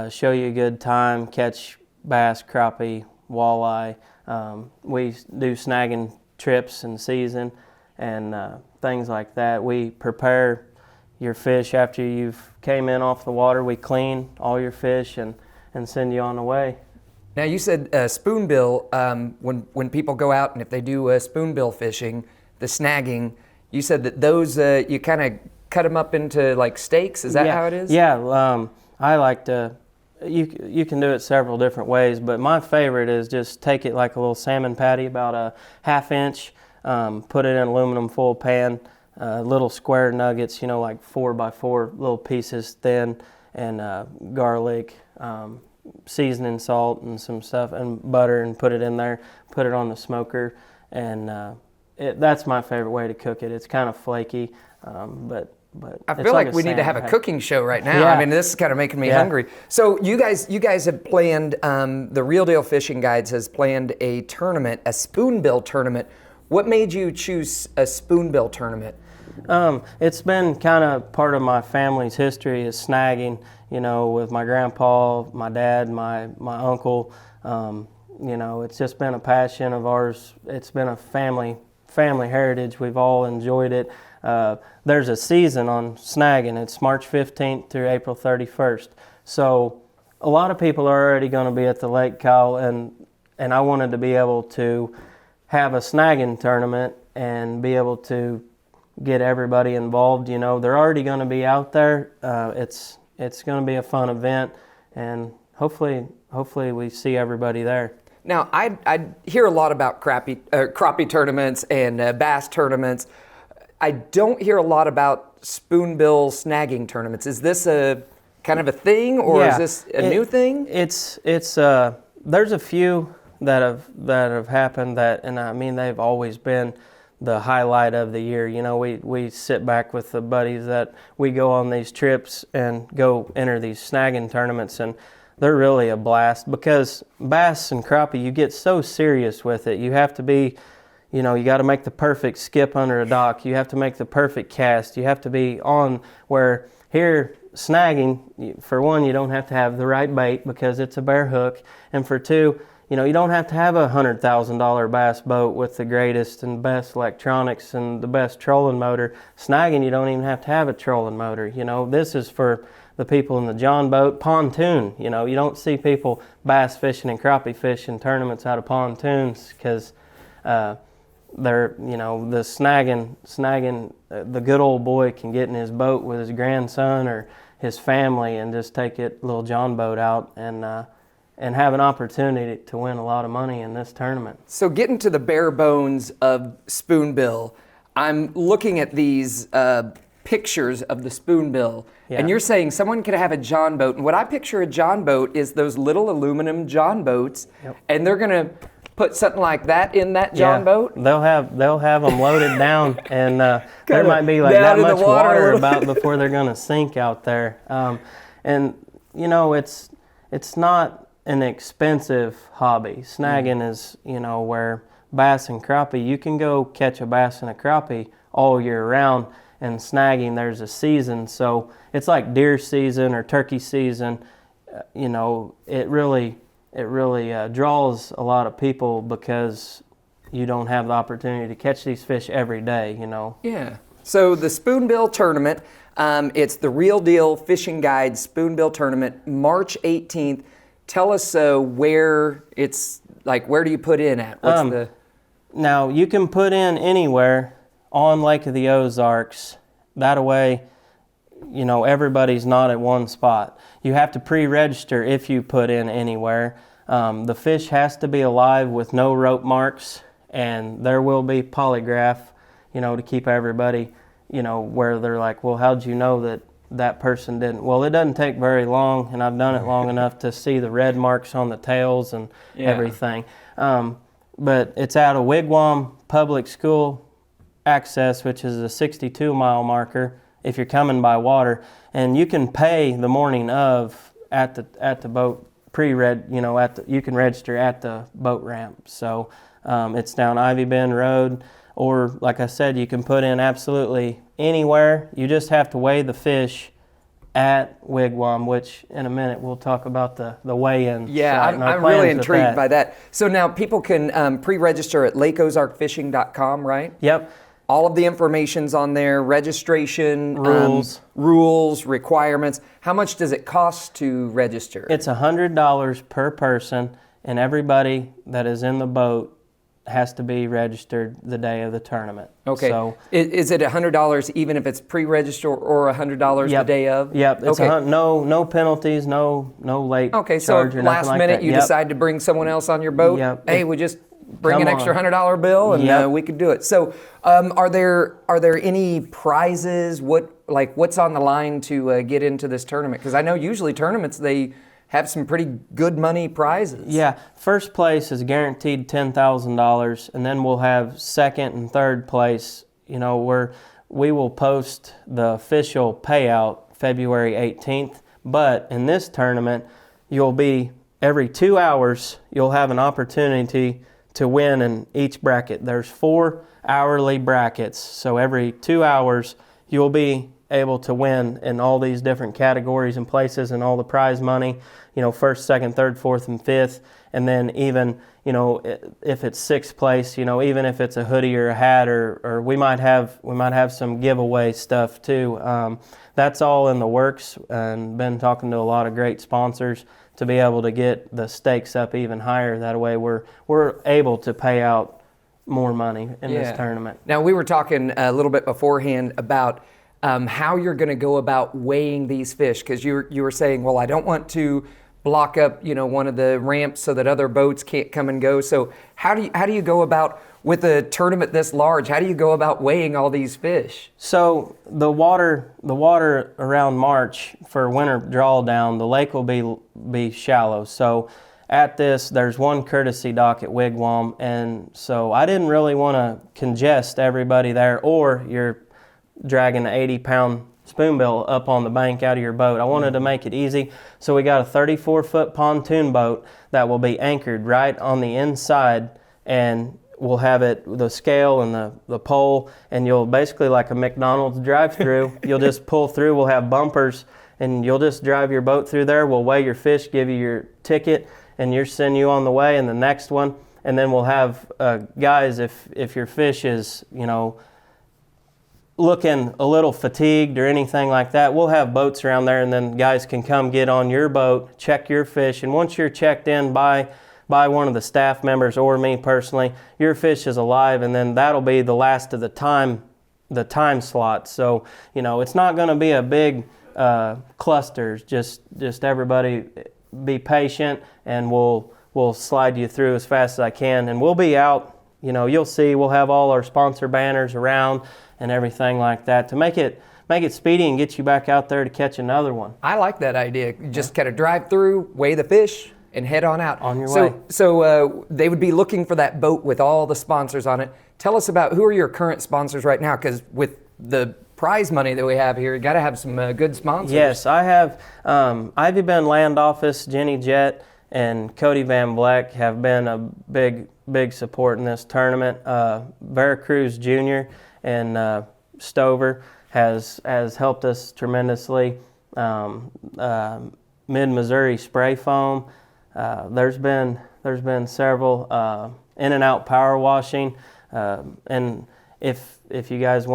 show you a good time, catch bass, crappie, walleye. We do snagging trips in season and things like that. We prepare your fish after you've came in off the water. We clean all your fish and send you on the way. Now you said spoonbill, when people go out and if they do spoonbill fishing, the snagging, you said that those, you kind of cut them up into like steaks, is that how it is? Yeah, I like to, you can do it several different ways, but my favorite is just take it like a little salmon patty, about a ½ inch, put it in an aluminum foil pan, little square nuggets, like 4x4 little pieces thin, and garlic, seasoning salt and some stuff, and butter, and put it in there, put it on the smoker, and that's my favorite way to cook it. It's kind of flaky, but I feel like we need to have a cooking show right now. Yeah. I mean, this is kind of making me hungry. So you guys have planned, the Real Deal Fishing Guides has planned a tournament, a spoonbill tournament. What made you choose a spoonbill tournament? It's been kind of part of my family's history is snagging, with my grandpa, my dad, my uncle. It's just been a passion of ours. It's been a family heritage. We've all enjoyed it. There's a season on snagging. It's March 15th through April 31st. So a lot of people are already going to be at the lake, Kyle, and I wanted to be able to have a snagging tournament and be able to get everybody involved. They're already going to be out there. It's going to be a fun event, and hopefully we see everybody there. Now, I hear a lot about crappie tournaments and bass tournaments. I don't hear a lot about spoonbill snagging tournaments. Is this a kind of a thing, or is this a new thing? It's there's a few that have happened and I mean they've always been the highlight of the year. We sit back with the buddies that we go on these trips and go enter these snagging tournaments, and they're really a blast because bass and crappie, you get so serious with it. You have to be, you got to make the perfect skip under a dock. You have to make the perfect cast. You have to be on where here snagging, for one, you don't have to have the right bait because it's a bare hook. And for two, you don't have to have a $100,000 bass boat with the greatest and best electronics and the best trolling motor. Snagging, you don't even have to have a trolling motor. This is for the people in the John boat, pontoon. You don't see people bass fishing and crappie fishing tournaments out of pontoons because they're, the snagging, the good old boy can get in his boat with his grandson or his family and just take it little John boat out and have an opportunity to win a lot of money in this tournament. So getting to the bare bones of spoonbill, I'm looking at these pictures of the spoonbill, Yeah. and you're saying someone could have a john boat, and what I picture a john boat is those little aluminum john boats, and they're going to put something like that in that john boat? They'll have them loaded down, and there might be like down that in the much water a water little. about before they're going to sink out there. And it's not an expensive hobby. Snagging is where bass and crappie, you can go catch a bass and a crappie all year round, and snagging, there's a season. So it's like deer season or turkey season. It really draws a lot of people because you don't have the opportunity to catch these fish every day, Yeah. So the Spoonbill Tournament, it's the Real Deal Fishing Guide Spoonbill Tournament, March 18th. Tell us where it's, where do you put in at? What's Now, you can put in anywhere on Lake of the Ozarks. That way, everybody's not at one spot. You have to pre-register if you put in anywhere. The fish has to be alive with no rope marks, and there will be polygraph, to keep everybody, where they're like, well, how'd you know that person didn't? Well, it doesn't take very long, and I've done it long enough to see the red marks on the tails and everything. But it's out of Wigwam Public School Access, which is a 62-mile marker if you're coming by water, and you can pay the morning of at the boat you can register at the boat ramp. So it's down Ivy Bend Road, or like I said, you can put in absolutely anywhere. You just have to weigh the fish at Wigwam, which in a minute we'll talk about the weigh-in. Yeah, I'm really intrigued by that. So now people can pre-register at lakeozarkfishing.com, right? Yep. All of the information's on there, registration, rules, requirements. How much does it cost to register? It's $100 per person, and everybody that is in the boat has to be registered the day of the tournament. Okay. So is it $100 even if it's pre-registered, or $100 the day of? Yep. It's no penalties, no late Okay, charge so or nothing last like minute that. you decide to bring someone else on your boat. Yep. Hey, we just bring Come an extra on. $100 bill and we could do it. So are there any prizes? What's on the line to get into this tournament? Because I know usually tournaments, they have some pretty good money prizes. Yeah, first place is guaranteed $10,000, and then we'll have second and third place, where we will post the official payout February 18th. But in this tournament, every 2 hours, you'll have an opportunity to win in each bracket. There's 4 hourly brackets, so every 2 hours, you'll be able to win in all these different categories and places, and all the prize money, first, second, third, fourth, and fifth. And then even, if it's sixth place, even if it's a hoodie or a hat, or we might have some giveaway stuff too. That's all in the works, and been talking to a lot of great sponsors to be able to get the stakes up even higher. That way we're able to pay out more money in this tournament. Now, we were talking a little bit beforehand about how you're going to go about weighing these fish, because you were saying, well, I don't want to block up one of the ramps so that other boats can't come and go. So how do you go about, with a tournament this large, how do you go about weighing all these fish? So the water around March for winter drawdown, the lake will be shallow. So at this, there's one courtesy dock at Wigwam, and so I didn't really want to congest everybody there, or you're dragging an 80-pound spoonbill up on the bank out of your boat. I wanted to make it easy, so we got a 34-foot pontoon boat that will be anchored right on the inside, and we'll have the scale and the pole, and you'll basically, like a McDonald's drive-through, you'll just pull through. We'll have bumpers, and you'll just drive your boat through there. We'll weigh your fish, give you your ticket, and you'll send you on the way, and the next one. And then we'll have guys, if your fish is, looking a little fatigued or anything like that, we'll have boats around there, and then guys can come get on your boat, check your fish, and once you're checked in by one of the staff members or me personally, your fish is alive, and then that'll be the last of the time slot. So it's not going to be a big clusters. Just everybody be patient, and we'll slide you through as fast as I can, and we'll be out. You'll see we'll have all our sponsor banners around and everything like that to make it make it speedy and get you back out there to catch another one. I like that idea. Just kind of drive through, weigh the fish, and head on out. On your way. So they would be looking for that boat with all the sponsors on it. Tell us about who are your current sponsors right now, because with the prize money that we have here, you got to have some good sponsors. Yes, I have Ivy Bend Land Office, Jenny Jett, and Cody Van Bleck have been a big support in this tournament. Veracruz Jr. and Stover has helped us tremendously. Mid-Missouri Spray Foam. There's been several. In and Out Power Washing. And if you guys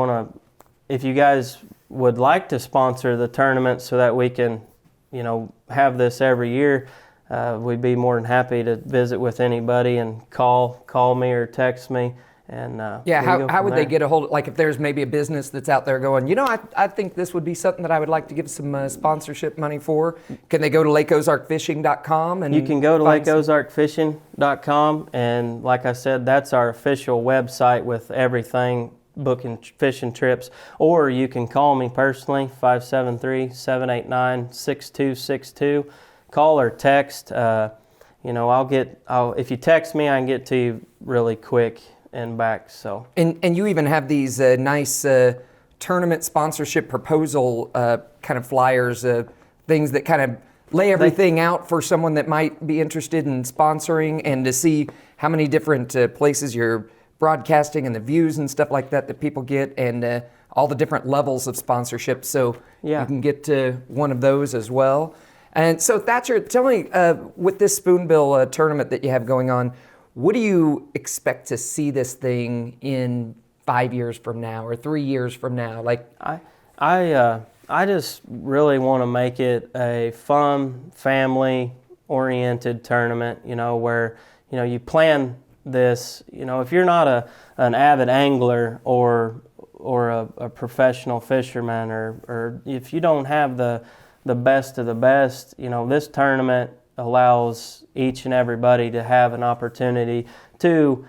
would like to sponsor the tournament so that we can, have this every year, we'd be more than happy to visit with anybody and call me or text me. And how would they get a hold of, like if there's maybe a business that's out there going, I think this would be something that I would like to give some sponsorship money for. Can they go to lakeozarkfishing.com? And you can go to lakeozarkfishing.com, and like I said, that's our official website with everything, booking fishing trips. Or you can call me personally, 573-789-6262. Call or text. If you text me, I can get to you really quick and back. So and you even have these nice tournament sponsorship proposal kind of flyers, things that kind of lay everything out for someone that might be interested in sponsoring, and to see how many different places you're broadcasting and the views and stuff like that people get, and all the different levels of sponsorship. So you can get one of those as well. And so Thatcher, tell me, with this Spoonbill tournament that you have going on, what do you expect to see this thing in 5 years from now or 3 years from now? Like, I just really want to make it a fun, family-oriented tournament. Where you plan this. If you're not an avid angler or a professional fisherman, or if you don't have the best of the best, this tournament allows each and everybody to have an opportunity to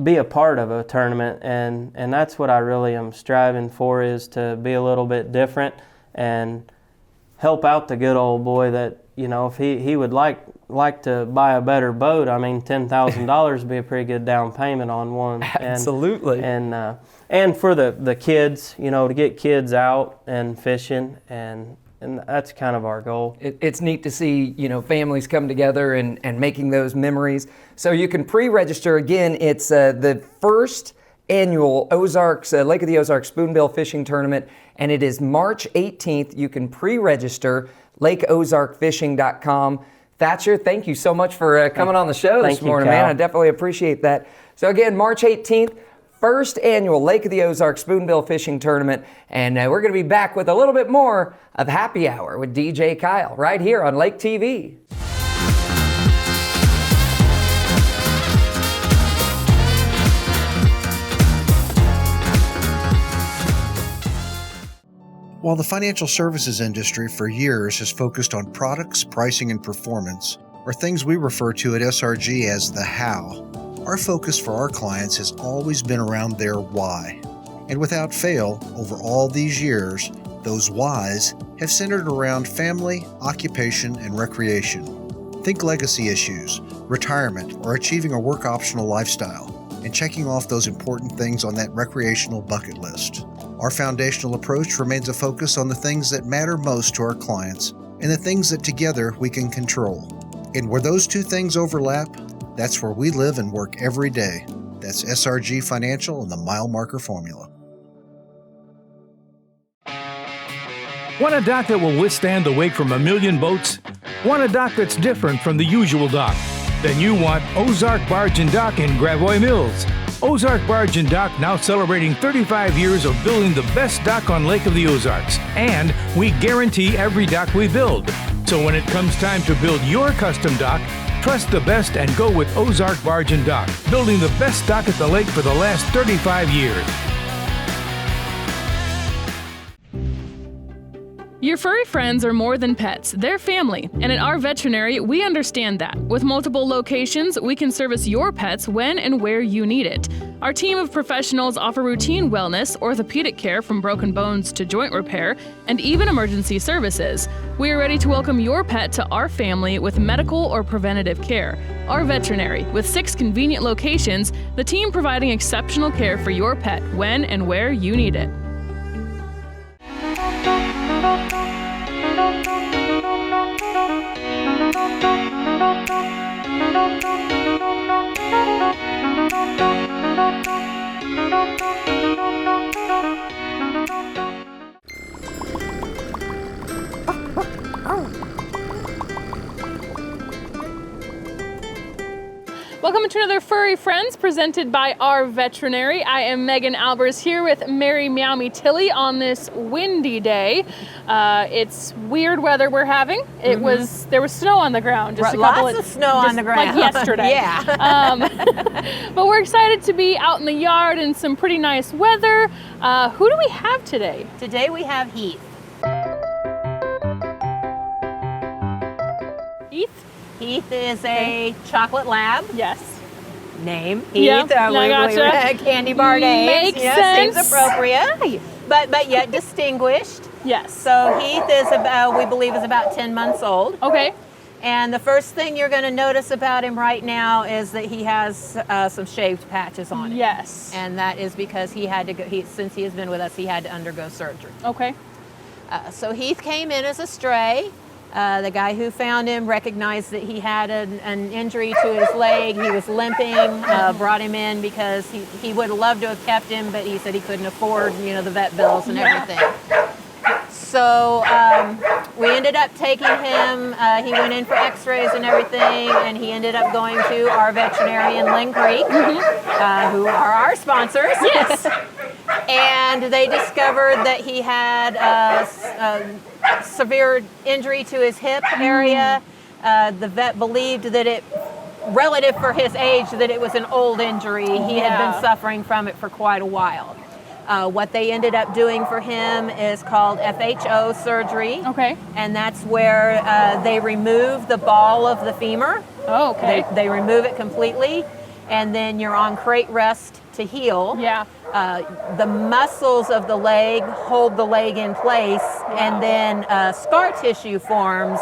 be a part of a tournament, and that's what I really am striving for, is to be a little bit different and help out the good old boy that, if he would like to buy a better boat, $10,000 would be a pretty good down payment on one. Absolutely. And for the kids, to get kids out and fishing, and that's kind of our goal. It's neat to see, families come together and making those memories. So you can pre-register. Again, it's the first annual Ozarks, Lake of the Ozarks Spoonbill Fishing Tournament, and it is March 18th. You can pre-register, lakeozarkfishing.com. Thatcher, thank you so much for coming on the show this morning, man. I definitely appreciate that. So again, March 18th, first annual Lake of the Ozarks Spoonbill Fishing Tournament, and we're going to be back with a little bit more of Happy Hour with DJ Kyle right here on Lake TV. While the financial services industry for years has focused on products, pricing, and performance, or things we refer to at SRG as the how, our focus for our clients has always been around their why. And without fail, over all these years, those whys have centered around family, occupation, and recreation. Think legacy issues, retirement, or achieving a work-optional lifestyle, and checking off those important things on that recreational bucket list. Our foundational approach remains a focus on the things that matter most to our clients and the things that together we can control. And where those two things overlap, that's where we live and work every day. That's SRG Financial and the Mile Marker Formula. Want a dock that will withstand the wake from a million boats? Want a dock that's different from the usual dock? Then you want Ozark Barge and Dock in Gravois Mills. Ozark Barge and Dock now celebrating 35 years of building the best dock on Lake of the Ozarks. And we guarantee every dock we build. So when it comes time to build your custom dock, trust the best and go with Ozark Barge and Dock, building the best dock at the lake for the last 35 years. Your furry friends are more than pets, they're family. And at our veterinary, we understand that. With multiple locations, we can service your pets when and where you need it. Our team of professionals offer routine wellness, orthopedic care from broken bones to joint repair, and even emergency services. We are ready to welcome your pet to our family with medical or preventative care. Our Veterinary, with 6 convenient locations, the team providing exceptional care for your pet when and where you need it. Welcome to another Furry Friends presented by Our Veterinary. I am Megan Albers here with Mary Meow Me Tilly on this windy day. It's weird weather we're having. There was snow on the ground. Just lots of snow on the ground. Like yesterday. Yeah. But we're excited to be out in the yard in some pretty nice weather. Who do we have today? Today we have Heath. Heath is a chocolate lab. Yes. Name Heath. Yeah, I gotcha. Candy bar names. Makes sense. Seems appropriate. But yet distinguished. Yes. So Heath is about, we believe, is about 10 months old. Okay. And the first thing you're going to notice about him right now is that he has some shaved patches on him. Yes. And that is because he had to go. Since he has been with us, he had to undergo surgery. Okay. So Heath came in as a stray. The guy who found him recognized that he had an injury to his leg. He was limping, brought him in because he would have loved to have kept him, but he said he couldn't afford, the vet bills and everything. So we ended up taking him. He went in for x-rays and everything, and he ended up going to Our Veterinary in Lynn Creek, who are our sponsors. Yes. And they discovered that he had a severe injury to his hip area. The vet believed that it, relative for his age, that it was an old injury. He had been suffering from it for quite a while. What they ended up doing for him is called FHO surgery. Okay. And that's where they remove the ball of the femur. Oh, okay. They remove it completely, and then you're on crate rest to heal. Yeah. The muscles of the leg hold the leg in place, and then scar tissue forms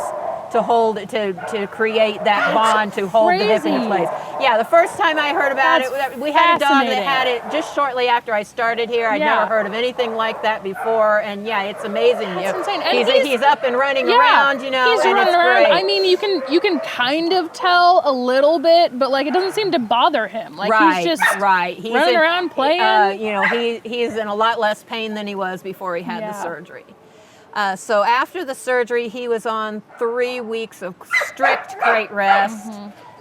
to hold it, to create that bond to hold the hip in place. Yeah, the first time I heard about it, we had a dog that had it just shortly after I started here. I'd never heard of anything like that before, and yeah, it's amazing. That's insane. And he's up and running around, He's and running it's around. great. I mean, you can kind of tell a little bit, but like it doesn't seem to bother him. Like he's just He's running around playing. He's in a lot less pain than he was before he had the surgery. So after the surgery, he was on 3 weeks of strict crate rest,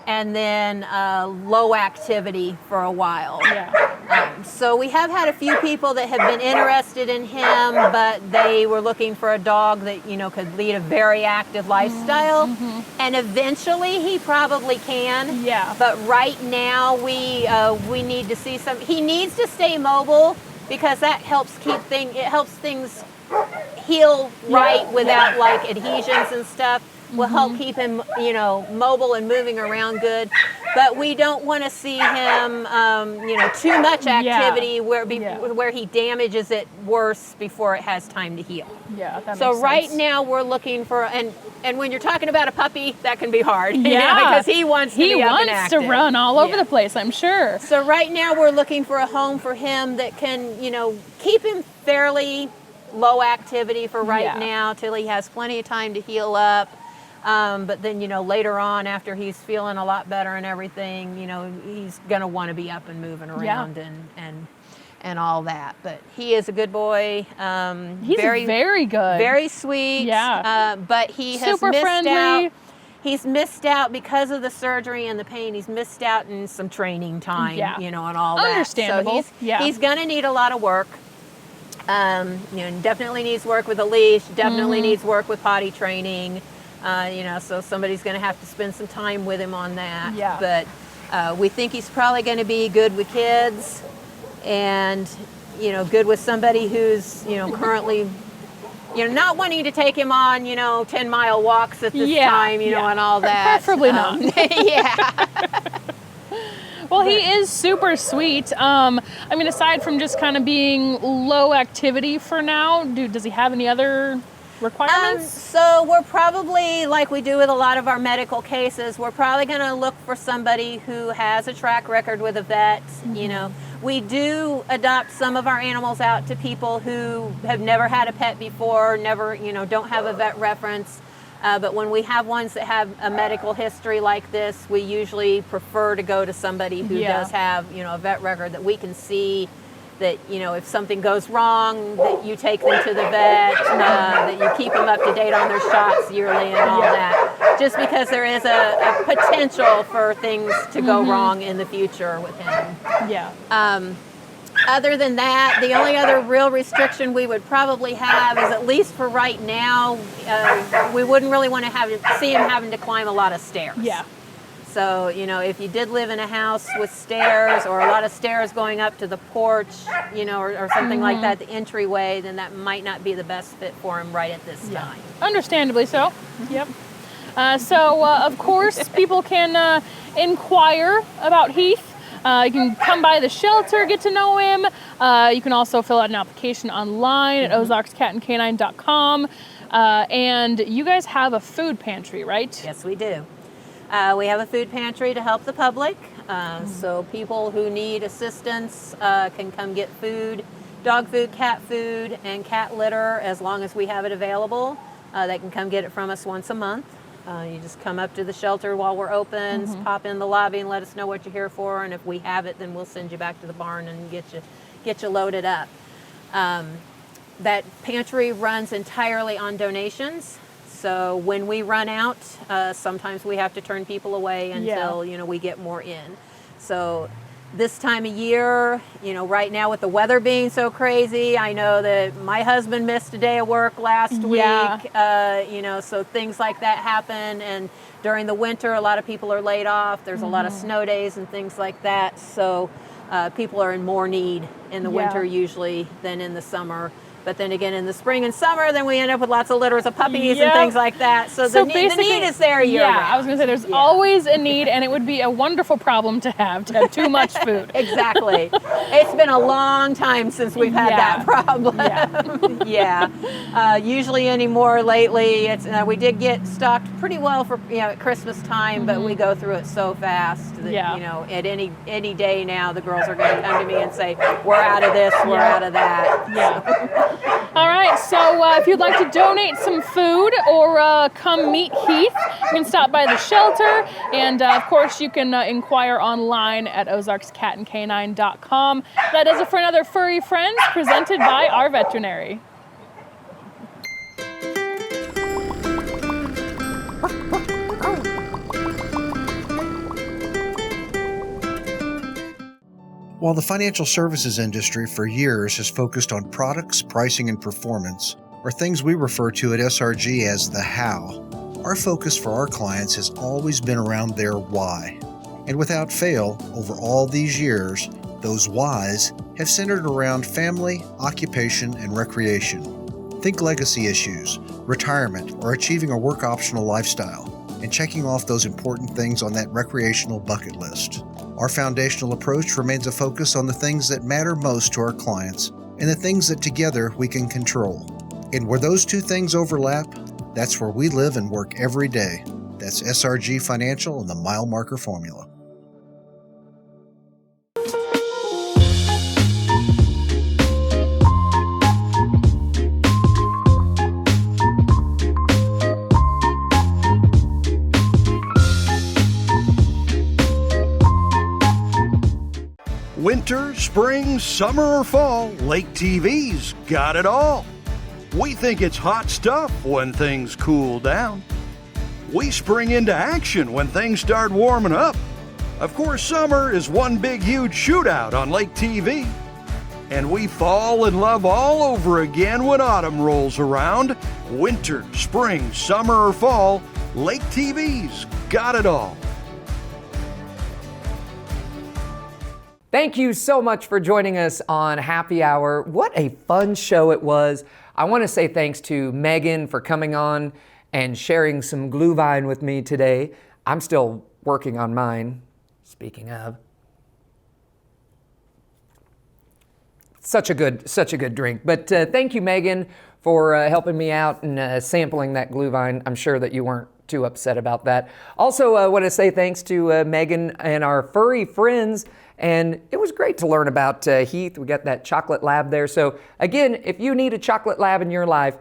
and then low activity for a while. Yeah. So we have had a few people that have been interested in him, but they were looking for a dog that could lead a very active lifestyle, and eventually he probably can. Yeah. But right now we need to see some. He needs to stay mobile because that helps things heal right without like adhesions and stuff. Will help keep him, mobile and moving around good. But we don't want to see him, too much activity where he damages it worse before it has time to heal. Yeah, that so makes right sense. now we're looking for, and when you're talking about a puppy, that can be hard. Yeah, because he wants to be up and active. to run all over the place, I'm sure. So right now we're looking for a home for him that can, keep him fairly low activity for right now till he has plenty of time to heal up. But then, later on after he's feeling a lot better and everything, he's going to want to be up and moving around and all that. But he is a good boy. He's very good. Very sweet. Yeah. But he has super missed friendly. out. He's missed out because of the surgery and the pain. He's missed out in some training time, and all that. Understandable. So he's going to need a lot of work. Definitely needs work with a leash, definitely needs work with potty training, so somebody's going to have to spend some time with him on that. Yeah. But we think he's probably going to be good with kids and, good with somebody who's, currently, not wanting to take him on, 10-mile walks at this time, and all that. Preferably not. Yeah. Well, he is super sweet. I mean, aside from just kind of being low activity for now, does he have any other requirements? So we're probably, like we do with a lot of our medical cases, we're probably going to look for somebody who has a track record with a vet. You know, we do adopt some of our animals out to people who have never had a pet before, never, don't have a vet reference. But when we have ones that have a medical history like this, we usually prefer to go to somebody who does have, a vet record that we can see that, if something goes wrong, that you take them to the vet, that you keep them up to date on their shots yearly and all that. Just because there is a potential for things to go wrong in the future with him. Yeah. Other than that, the only other real restriction we would probably have is, at least for right now, we wouldn't really want to see him having to climb a lot of stairs. Yeah. So, if you did live in a house with stairs or a lot of stairs going up to the porch, or something like that, the entryway, then that might not be the best fit for him right at this time. Understandably so. Yep. Of course, people can inquire about Heath. You can come by the shelter, get to know him. You can also fill out an application online at ozarkscatandcanine.com. And you guys have a food pantry, right? Yes, we do. We have a food pantry to help the public. So people who need assistance can come get food, dog food, cat food, and cat litter as long as we have it available. They can come get it from us once a month. You just come up to the shelter while we're open, pop in the lobby and let us know what you're here for, and if we have it, then we'll send you back to the barn and get you loaded up. That pantry runs entirely on donations, so when we run out, sometimes we have to turn people away until we get more in. So this time of year, right now with the weather being so crazy, I know that my husband missed a day of work last week, so things like that happen. And during the winter, a lot of people are laid off. There's a lot of snow days and things like that. So people are in more need in the winter usually than in the summer. But then again, in the spring and summer, then we end up with lots of litters of puppies and things like that. So the need is there year round. I was going to say there's always a need, and it would be a wonderful problem to have too much food. Exactly. It's been a long time since we've had that problem. Usually anymore lately. We did get stocked pretty well for at Christmas time, but we go through it so fast that at any day now the girls are going to come to me and say, we're out of this, we're out of that. Yeah. All right, so if you'd like to donate some food or come meet Heath, you can stop by the shelter, and of course you can inquire online at ozarkscatandcanine.com. That is it for another Furry Friends presented by our veterinary. While the financial services industry for years has focused on products, pricing, and performance, or things we refer to at SRG as the how, our focus for our clients has always been around their why. And without fail, over all these years, those whys have centered around family, occupation, and recreation. Think legacy issues, retirement, or achieving a work-optional lifestyle, and checking off those important things on that recreational bucket list. Our foundational approach remains a focus on the things that matter most to our clients and the things that together we can control. And where those two things overlap, that's where we live and work every day. That's SRG Financial and the Mile Marker Formula. Winter, spring, summer, or fall, Lake TV's got it all. We think it's hot stuff when things cool down. We spring into action when things start warming up. Of course, summer is one big, huge shootout on Lake TV. And we fall in love all over again when autumn rolls around. Winter, spring, summer, or fall, Lake TV's got it all. Thank you so much for joining us on Happy Hour. What a fun show it was. I want to say thanks to Megan for coming on and sharing some Gluhwein with me today. I'm still working on mine, speaking of. such a good drink. But thank you, Megan, for helping me out and sampling that Gluhwein. I'm sure that you weren't too upset about that. Also, I want to say thanks to Megan and our furry friends. And it was great to learn about Heath. We got that chocolate lab there. So again, if you need a chocolate lab in your life,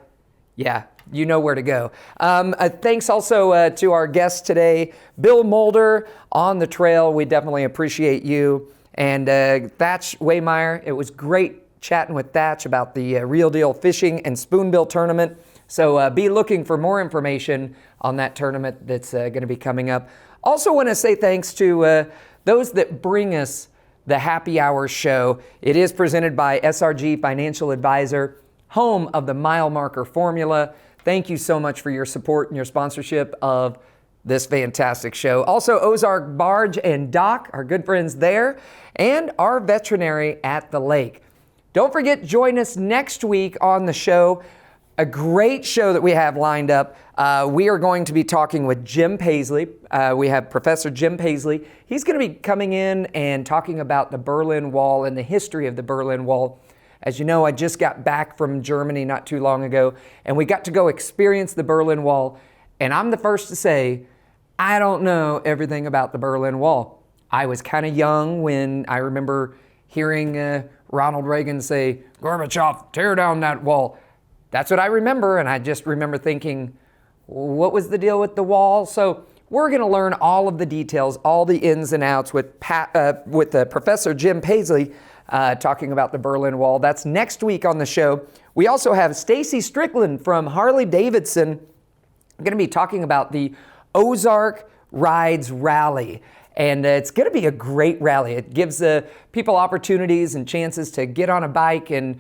yeah, you know where to go. Thanks also to our guest today, Bill Mulder on the trail. We definitely appreciate you. And Thatch Waymeyer, it was great chatting with Thatch about the Real Deal Fishing and Spoonbill tournament. So be looking for more information on that tournament that's going to be coming up. Also want to say thanks to those that bring us the Happy Hour show. It is presented by SRG Financial Advisor, home of the mile marker formula. Thank you so much for your support and your sponsorship of this fantastic show. Also, Ozark Barge and Dock, our good friends there, and our veterinary at the lake. Don't forget, join us next week on the show. A great show that we have lined up. We are going to be talking with Jim Paisley. We have Professor Jim Paisley. He's going to be coming in and talking about the Berlin Wall and the history of the Berlin Wall. As you know, I just got back from Germany not too long ago, and we got to go experience the Berlin Wall. And I'm the first to say, I don't know everything about the Berlin Wall. I was kind of young when I remember hearing Ronald Reagan say, "Gorbachev, tear down that wall." That's what I remember, and I just remember thinking, what was the deal with the wall? So we're going to learn all of the details, all the ins and outs with Professor Jim Paisley talking about the Berlin Wall. That's next week on the show. We also have Stacy Strickland from Harley Davidson going to be talking about the Ozark Rides Rally. And it's going to be a great rally. It gives people opportunities and chances to get on a bike and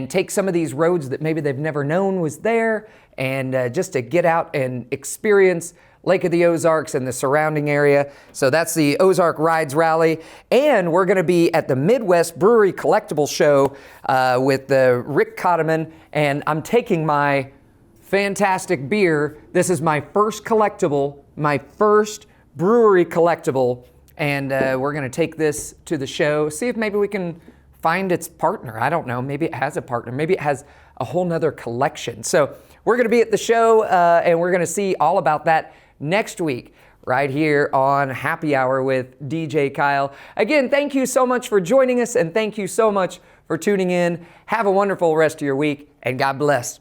take some of these roads that maybe they've never known was there, and just to get out and experience Lake of the Ozarks and the surrounding area. So that's the Ozark Rides Rally. And we're going to be at the Midwest Brewery Collectible Show with Rick Cotterman. And I'm taking my fantastic beer. This is my first collectible, my first brewery collectible. And we're going to take this to the show, see if maybe we can find its partner. I don't know. Maybe it has a partner. Maybe it has a whole nother collection. So we're going to be at the show and we're going to see all about that next week right here on Happy Hour with DJ Kyle. Again, thank you so much for joining us, and thank you so much for tuning in. Have a wonderful rest of your week, and God bless.